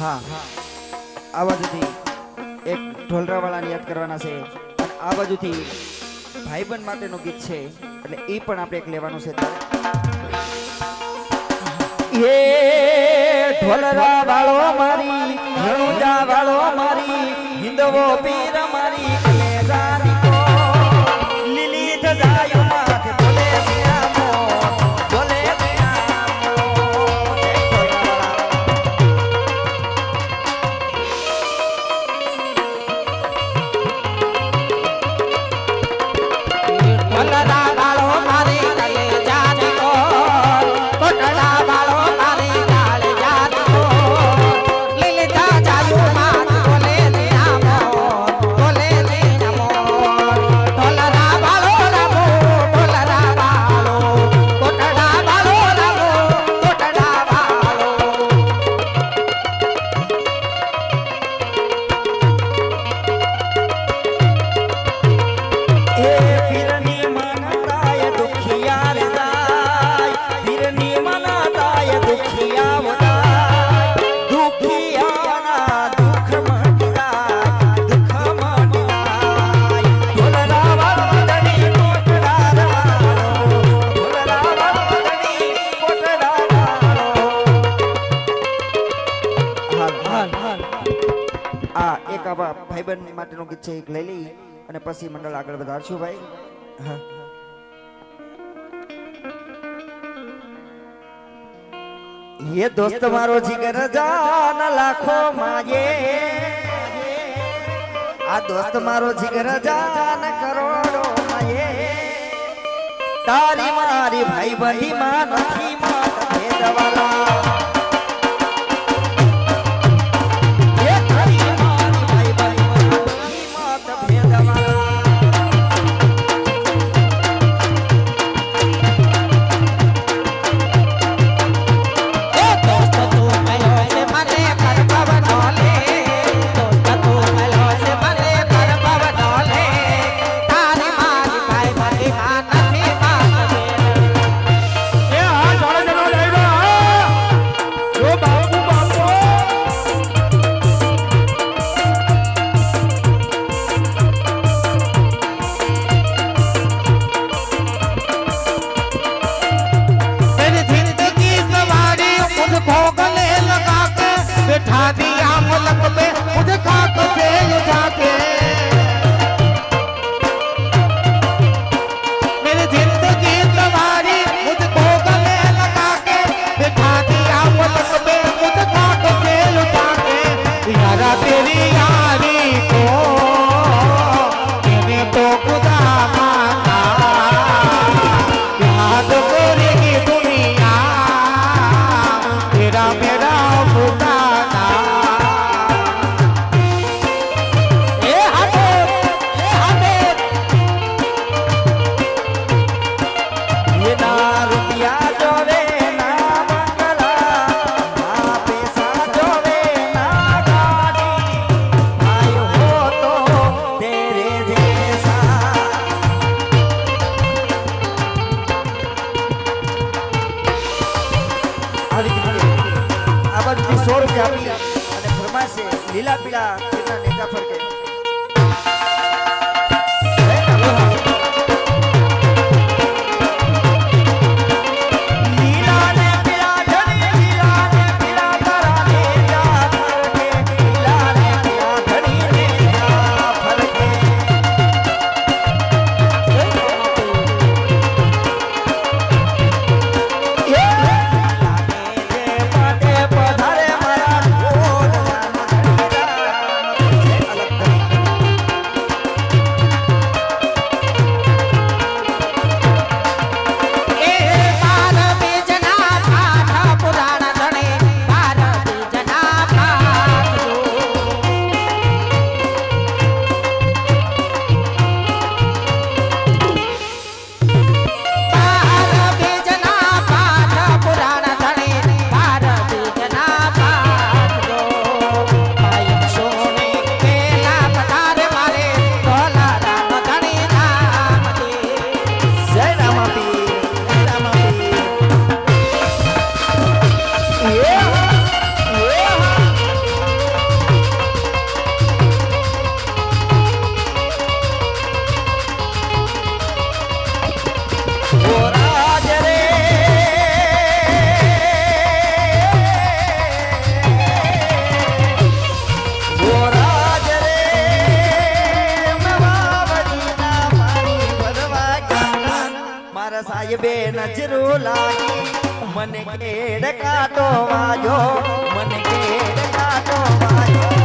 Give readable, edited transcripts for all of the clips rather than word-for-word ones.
હા આ બાજુથી એક ઢોલરાવાળાને યાદ કરવાના છે અને આ બાજુથી ભાઈબંધ માટેનું ગીત છે એટલે એ પણ આપણે એક લેવાનું છે એ ઢોલરા વાળો મારી રણુજા વાળો મારી હિંદવો પીર મારી કલેજા દીકો લીલી ધજાયો માથે બોલે શ્યામો બોલે ભાઈબંધ માટેનું ગીત છે એક લઈ લઈ અને પછી મંડળ આગળ વધારશું ભાઈ હા ये दोस्त मारो जिगर जान लाखो माये आ दोस्त मारो जिगर जान करोड़ो माये तारी मारी भाई बंधी मां नथी मां भेदवाला લીલા પીળા નેતા ફરકે अलग થાય બે નજરો લાગી મને કેડ કાટો વાજો મને કેડ કાટો વાજો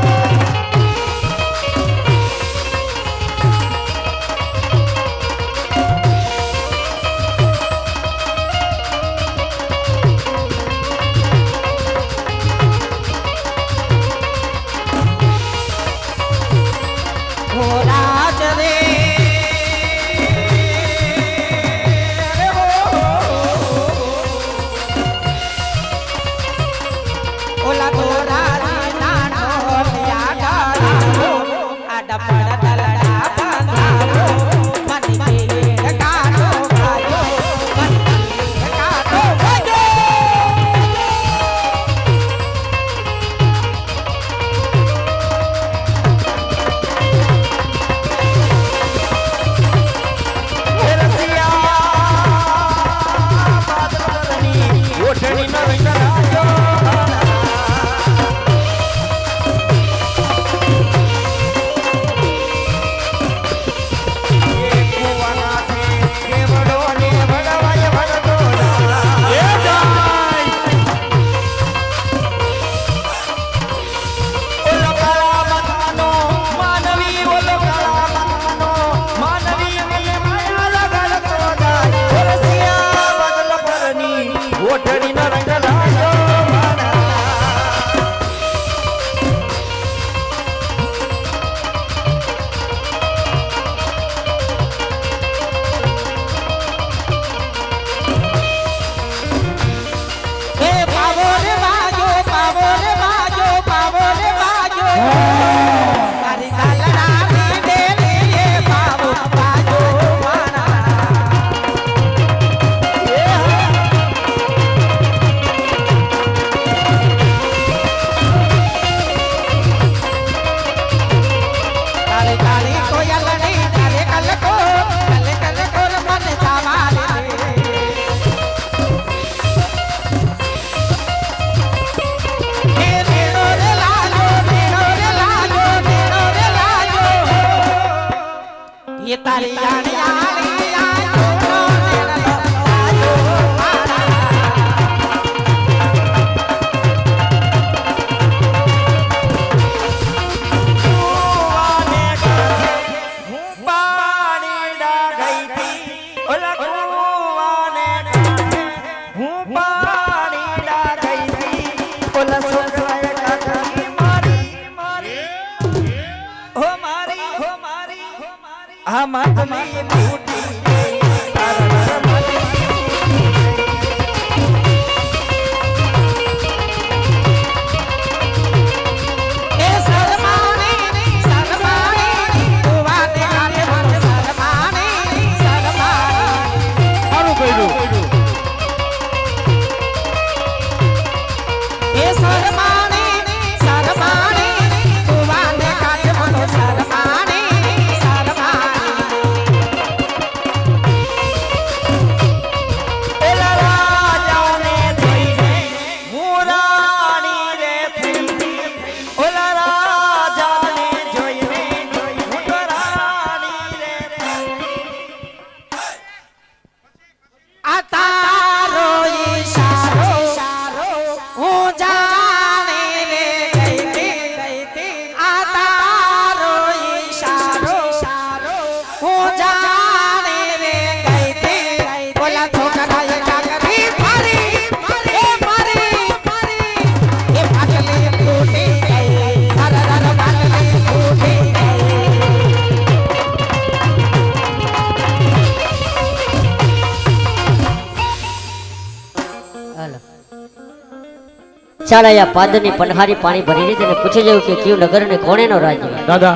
ચાલાયા પાદરની પનહારી પાણી ભરીને તેને પૂછી જવું કે કયું નગર ને કોણેનો રાજ્ય દાદા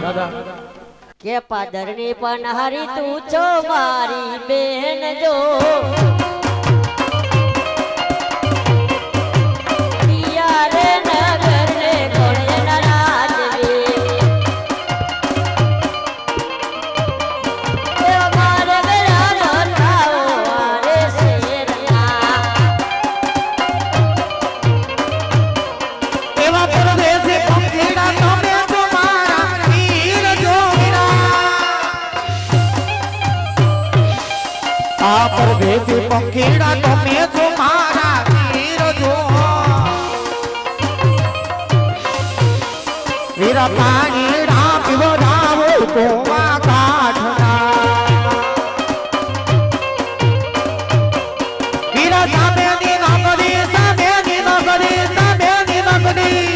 કે પાદરની પનહારી તું છો મારી બેન જો परदेसी પંખીડા તમે છો મારા વીર જો વીરા પાણીડા પીવડાવો કોવા કાઠના વીરા સામેની નગરી સામેની નગરી સામેની નગરી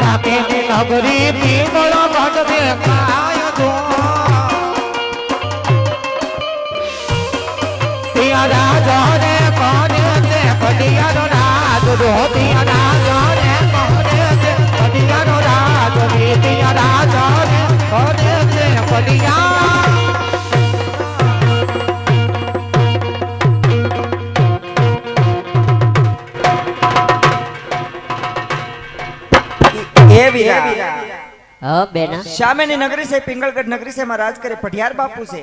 સામેની નગરી પીવળો ભટ દેખાય જો રાજા રે કોને છે પડિયાનો રાજ રોટિયા રાજા રે કોને છે પડિયાનો રાજ રોટિયા રાજા રે કોને છે પડિયા એ વીરા હા બેના સામેની નગરી છે પિંગલગઢ નગરી છે માં રાજ કરે પઢિયાર બાપુ છે.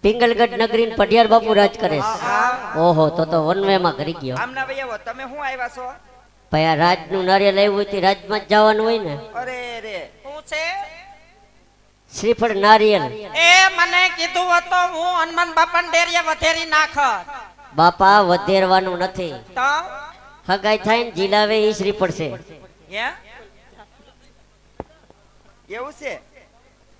પિંગલગઢ નગરી ને પઢિયાર બાપુ રાજ કરે છે. હા ઓહો તો વનવે માં કરી ગયો. આમના ભાઈ આવો તમે શું આવ્યા છો? ભાઈ આ રાજ નું નારિયેલ આવ્યું હોય તે રાજમાં જ જવાનું હોય ને. અરે રે શું છે શ્રીફળ નારિયેલ એ મને કીધું હતું હું હનુમાન બાપા ડેરીએ વધેરી નાખ બાપા વધેરવાનું નથી. તો હગાઈ થાય ને જીલાવે ઈ શ્રીફળ છે. હે એવું છે?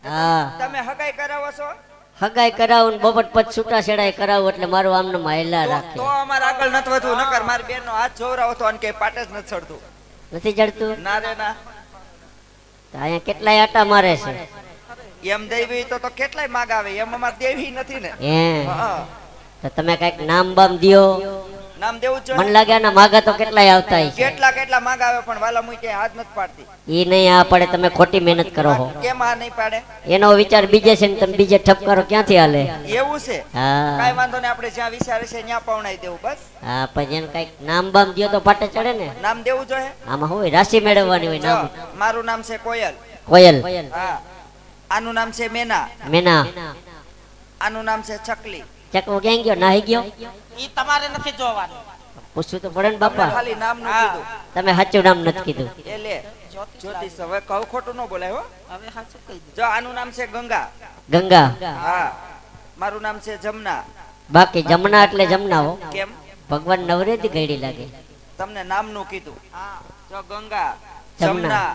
હા તમે હગાઈ કરાવો છો? હગાઈ કરાવું ને બપોર પછી છૂટા છેડાઈ કરાવું એટલે મારું આમને માયલા રાખે. તો અમારે આગળ નથી વધવું નકર મારી બેન નો હાથ જોવરાવો તો અને કે પાટે જ નથી ચડતું. નથી જડતું ના રે ના તો અહીંયા કેટલાય આટા મારે છે. એમ દેવી તો કેટલાય માગ આવે એમ અમાર દેવી નથી ને. હે હા તો તમે કઈક નામ બામ દ્યો. નામ દેવું જ મને જોઈએ. લાગે આના માગા તો કેટલાય આવતા હશે. કેટલા માગ આવે પણ વાલા મુઈ ક્યાંય હાથ નથી પાડતી. ઈ નહીં આ પડે તમે ખોટી મહેનત કરો છો. કેમ આ નહીં પાડે? એનો વિચાર બીજે છે ને તમે બીજે ઠપ કરો ક્યાંથી હાલે. એવું છે? હા કાઈ વાંધો નહીં આપણે જ્યાં વિચારે છે ત્યાં પવણાઈ દેવું બસ. હા પછી એને કઈક નામ બામ દ્યો તો પાટે ચડે ને. નામ દેવું જોઈએ. આમાં હોય રાશિ મેળવવાની હોય જો, નામ. મારું નામ છે કોયલ. કોયલ હા આનું નામ છે મેના. મેના આનું નામ છે ચકલી. ચકવો ક્યાં ગયો નાહી ગયો ઈ તમારે નથી જોવાનું પૂછવું તો પડે ને તમને બાપા. ખાલી નામનું હા. કીધું. તમે સાચું નામ નથી કીધું. એ લે જ્યોતિષ હવે કહું ખોટું ન બોલાય હો. હવે સાચું કહી દે જો આનું નામ છે ગંગા. ગંગા હા મારું નામ છે જમના. બાકી જમના એટલે જમના હો. કેમ? ભગવાન નવરેથી ગયડી લાગે. તમને નામનું કીધું. જો ગંગા જમના, જમના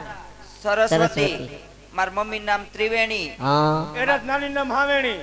સરસ્વતી સરસ્વતી. માર મમ્મી નામ ત્રિવેણી. હા એના નાની નામ હાવેણી